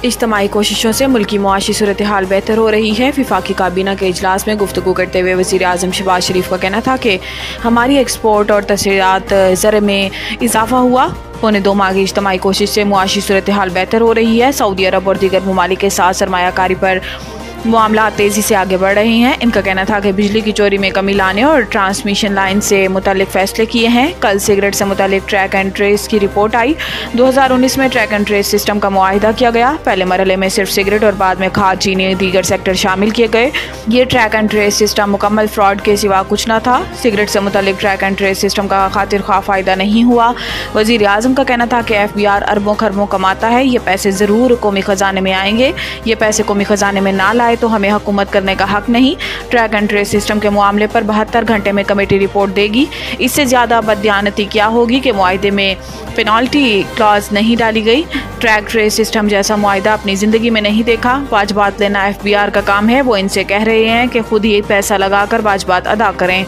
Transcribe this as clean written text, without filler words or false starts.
इज्तिमाई कोशिशों से मुल्की मुआशी सूरत हाल बेहतर हो रही है। वफाकी काबीना के इजलास में गुफ्तगू करते हुए वज़ीर आज़म शहबाज शरीफ का कहना था कि हमारी एक्सपोर्ट और तस्वीरात ज़र में इजाफा हुआ। पौने 2 माह की इज्तिमाई कोशिश से मुआशी सूरत हाल बेहतर हो रही है। सऊदी अरब और दीगर ममालिक के साथ सरमायाकारी पर मामला तेज़ी से आगे बढ़ रहे हैं। इनका कहना था कि बिजली की चोरी में कमी लाने और ट्रांसमिशन लाइन से मुतालिक फ़ैसले किए हैं। कल सिगरेट से मुतालिक ट्रैक एंड ट्रेस की रिपोर्ट आई। 2019 में ट्रैक एंड ट्रेस सिस्टम का मुआहिदा किया गया। पहले मरहले में सिर्फ सिगरेट और बाद में खाद, चीनी, दीगर सेक्टर शामिल किए गए। ये ट्रैक एंड ट्रेस सिस्टम मुकम्मल फ्रॉड के सिवा कुछ न था। सिगरेट से मुतालिक ट्रैक एंड ट्रेस सिस्टम का खातिर खा फ़ायदा नहीं हुआ। वज़ीर आज़म का कहना था कि FBR अरबों खरबों कमाता है। ये पैसे ज़रूर कौमी ख़जाने में आएंगे। ये पैसे कौमी ख़जाने में ना लाए तो हमें हुकूमत करने का हक नहीं। ट्रैक एंड ट्रेस सिस्टम के मामले पर 72 घंटे में कमेटी रिपोर्ट देगी। इससे ज़्यादा बददियानती क्या होगी कि मुआहिदे में पेनाल्टी क्लॉज नहीं डाली गई। ट्रैक ट्रेस सिस्टम जैसा मुआहिदा अपनी ज़िंदगी में नहीं देखा। वाजबात लेना FBR का काम है। वो इनसे कह रहे हैं कि खुद ही पैसा लगाकर वाजबात अदा करें।